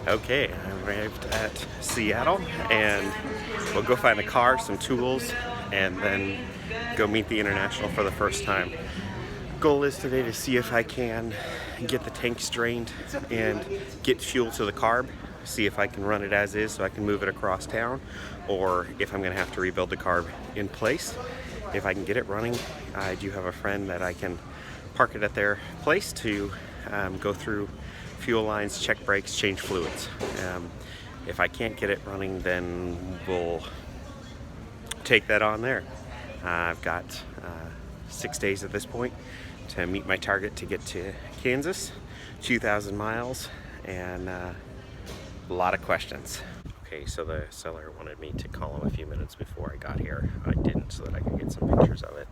Okay, I arrived at Seattle and we'll go find a car, some tools, and then go meet the International for the first time. Goal is today to see if I can get the tank strained and get fuel to the carb, see if I can run it as is so I can move it across town, or if I'm going to have to rebuild the carb in place. If I can get it running, I do have a friend that I can park it at their place to go through fuel lines, check brakes, change fluids. If I can't get it running, then we'll take that on there. I've got 6 days at this point to meet my target to get to Kansas, 2,000 miles, and a lot of questions. Okay, so the seller wanted me to call him a few minutes before I got here. I didn't, so that I could get some pictures of it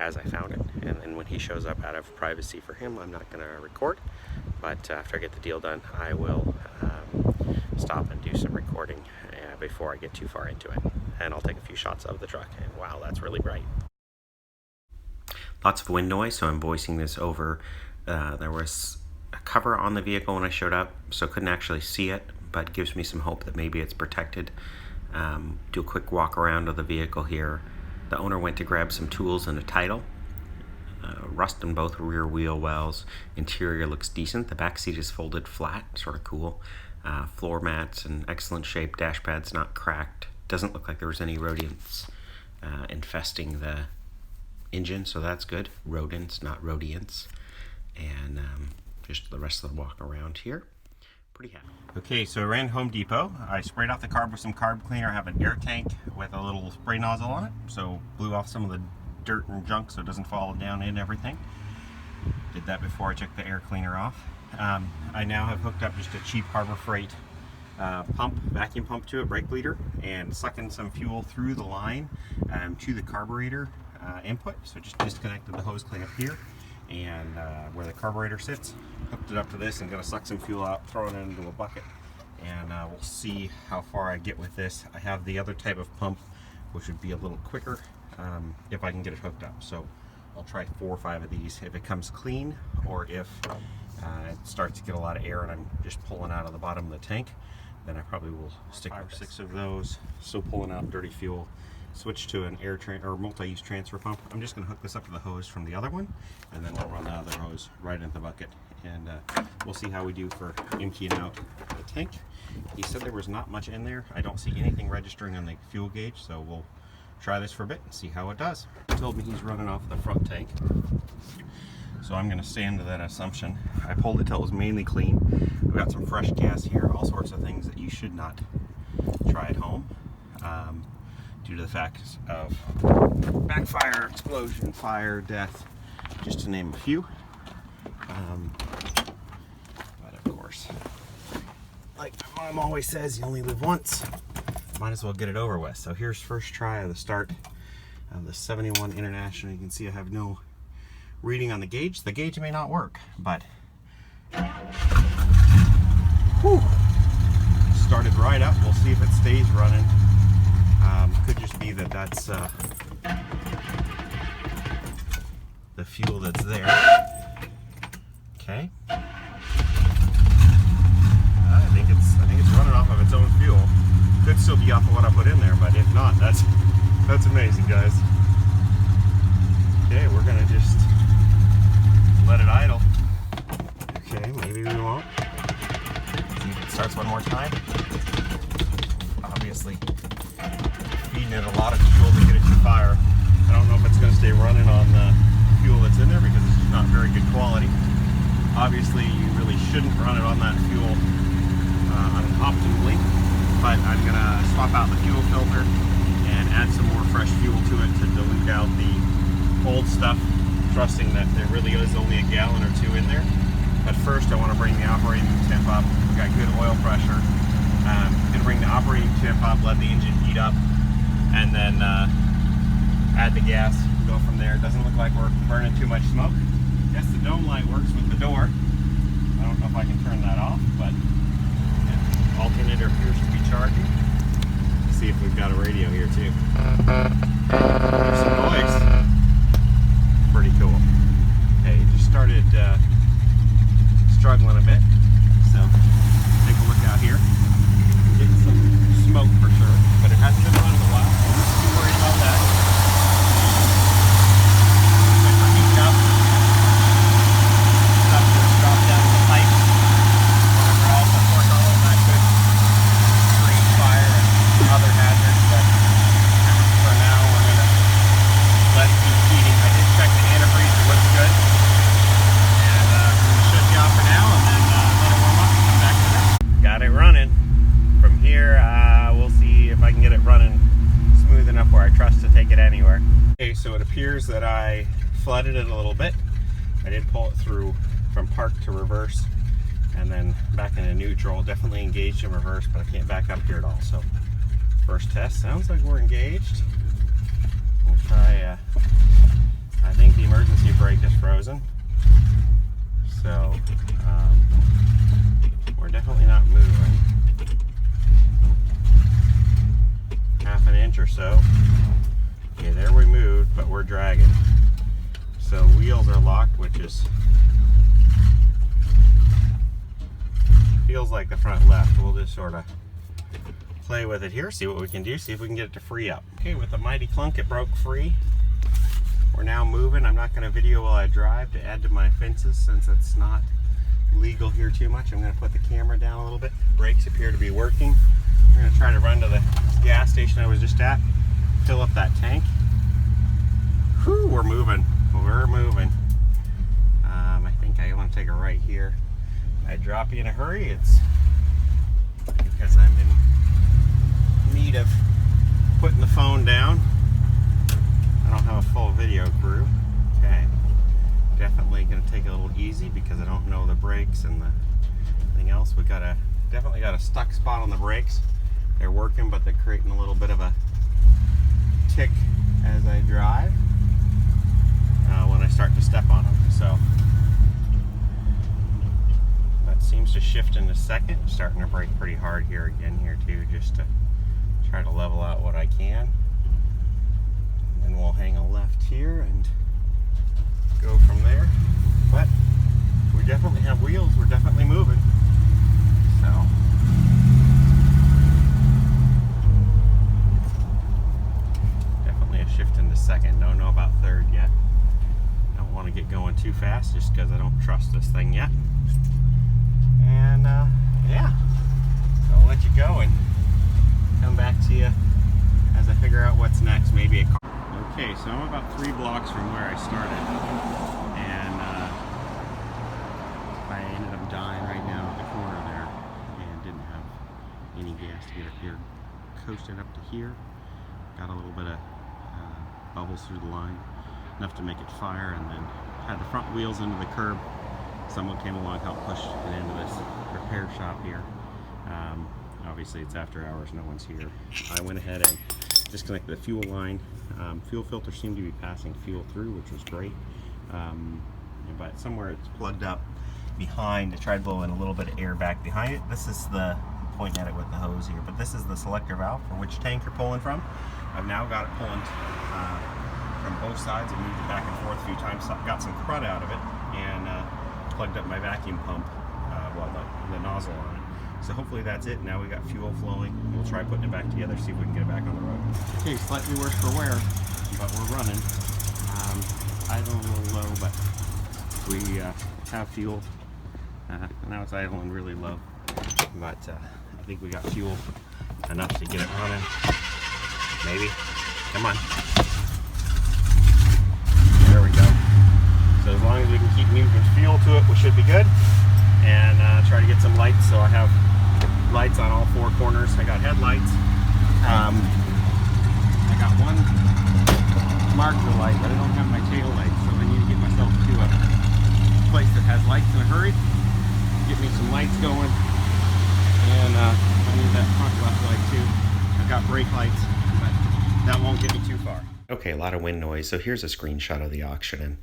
as I found it. And then when he shows up, out of privacy for him, I'm not going to record. But after I get the deal done, I will stop and do some recording before I get too far into it. And I'll take a few shots of the truck. And wow, that's really bright. Lots of wind noise, so I'm voicing this over. There was a cover on the vehicle when I showed up, so couldn't actually see it, but gives me some hope that maybe it's protected. Do a quick walk around of the vehicle here. The owner went to grab some tools and a title. Rust in both rear wheel wells. Interior looks decent. The back seat is folded flat, sort of cool. Floor mats in excellent shape. Dash pad's not cracked. Doesn't look like there was any rodents infesting the engine, so that's good. Rodents, not rodiants. And just the rest of the walk around here. Pretty happy. Okay, so I ran Home Depot. I sprayed off the carb with some carb cleaner. I have an air tank with a little spray nozzle on it, so blew off some of the dirt and junk so it doesn't fall down in everything. Did that before I took the air cleaner off. I now have hooked up just a cheap Harbor Freight vacuum pump to it, brake bleeder, and sucking some fuel through the line to the carburetor input. So just disconnected the hose clamp here and where the carburetor sits, hooked it up to this and gonna suck some fuel out, throwing it into a bucket, and we'll see how far I get with this. I have the other type of pump which would be a little quicker if I can get it hooked up. So I'll try 4 or 5 of these. If it comes clean, or if it starts to get a lot of air and I'm just pulling out of the bottom of the tank, then I probably will stick 5 or 6 of those. So pulling out dirty fuel, switch to an multi-use transfer pump. I'm just going to hook this up to the hose from the other one, and then we'll run the other hose right into the bucket, and we'll see how we do for emptying out the tank. He said there was not much in there. I don't see anything registering on the fuel gauge, so we'll try this for a bit and see how it does. He told me he's running off the front tank, so I'm going to stand to that assumption. I pulled it till it was mainly clean. We've got some fresh gas here, all sorts of things that you should not try at home due to the fact of backfire, explosion, fire, death, just to name a few. But of course, like my mom always says, you only live once. Might as well get it over with. So here's first try of the start of the 71 International. You can see I have no reading on the gauge. The gauge may not work, but whew, started right up. We'll see if it stays running. Could just be that that's the fuel that's there. Okay. I think it's running off of its own fuel. Could still be off of what I put in there, but if not, that's amazing, guys. Okay, we're gonna just let it idle. Okay, maybe we won't. See if it starts one more time. Obviously, feeding it a lot of fuel to get it to fire. I don't know if it's gonna stay running on the fuel that's in there because it's just not very good quality. Obviously, you really shouldn't run it on that fuel optimally, but I'm gonna swap out the fuel filter and add some more fresh fuel to it to dilute out the old stuff, trusting that there really is only a gallon or 2 in there. But first I want to bring the operating temp up. We've got good oil pressure. I'm going to bring the operating temp up, let the engine heat up, and then add the gas, go from there. It doesn't look like we're burning too much smoke. Guess the dome light works with the door. I don't know if I can turn that off, but yeah. Alternator appears to be charging. Let's see if we've got a radio here too. There's some noise. Pretty cool. Okay, just started struggling a bit, so take a Okay, so it appears that I flooded it a little bit. I did pull it through from park to reverse and then back into neutral. Definitely engaged in reverse, but I can't back up here at all. So first test, sounds like we're engaged. We'll try, I think the emergency brake is frozen. So we're definitely not moving. Half an inch or so. Okay, there we moved, but we're dragging. So wheels are locked, which is feels like the front left. We'll just sort of play with it here, see what we can do, see if we can get it to free up. Okay, with the mighty clunk, it broke free. We're now moving. I'm not going to video while I drive to add to my offenses since it's not legal here too much. I'm going to put the camera down a little bit. Brakes appear to be working. We're going to try to run to the gas station I was just at, fill up that tank. Whew, we're moving. We're moving. I think I want to take a right here. I drop you in a hurry. It's because I'm in need of putting the phone down. I don't have a full video crew. Okay. Definitely going to take it a little easy because I don't know the brakes and the thing else. We definitely got a stuck spot on the brakes. They're working, but they're creating a little bit of a tick as I drive when I start to step on them. So that seems to shift in a second. I'm starting to brake pretty hard here again too, just to try to level out what I can. And then we'll hang a left here and go from there. But we definitely have wheels. We're definitely moving. So definitely a shift into second. Don't know about third yet. Don't want to get going too fast just because I don't trust this thing yet. And yeah, so I'll let you go and come back to you as I figure out what's next. Maybe a car. Okay, so I'm about 3 blocks from where I started, and I ended up dying right now at the corner there, and didn't have any gas to get up here. Coasted up to here, got a little bit of bubbles through the line, enough to make it fire, and then had the front wheels into the curb. Someone came along, helped push it into this repair shop here. Obviously it's after hours, no one's here. I went ahead and disconnected the fuel line. Fuel filter seemed to be passing fuel through, which was great. But somewhere it's plugged up behind. I tried blowing a little bit of air back behind it. This is the, pointing at it with the hose here, but this is the selector valve for which tank you're pulling from. I've now got it pulling from both sides and moved it back and forth a few times. So got some crud out of it and plugged up my vacuum pump, the nozzle on it. So hopefully that's it. Now we got fuel flowing. We'll try putting it back together, see if we can get it back on the road. Okay, slightly worse for wear, but we're running. Idling a little low, but we have fuel. Now it's idling really low, but I think we got fuel enough to get it running. Maybe. Come on. There we go. So as long as we can keep moving fuel to it, we should be good. And try to get some lights. So I have lights on all 4 corners. I got headlights. I got one marker light, but I don't have my tail light. So I need to get myself to a place that has lights in a hurry. Get me some lights going. And I need that front left light too. I've got brake lights, but that won't get me too far. Okay, a lot of wind noise. So here's a screenshot of the auction,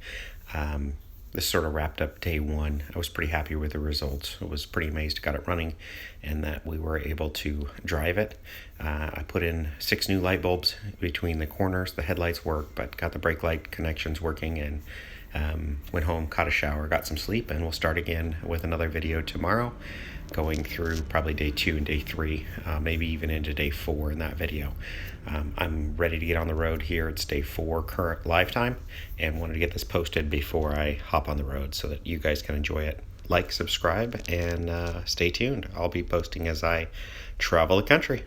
and this sort of wrapped up day 1. I was pretty happy with the results. I was pretty amazed, got it running, and that we were able to drive it. I put in 6 new light bulbs between the corners. The headlights work, but got the brake light connections working, and went home, caught a shower, got some sleep, and we'll start again with another video tomorrow, going through probably day 2 and day 3, maybe even into day 4 in that video. I'm ready to get on the road here. It's day 4 current live time, and wanted to get this posted before I hop on the road so that you guys can enjoy it. Like, subscribe, and stay tuned. I'll be posting as I travel the country.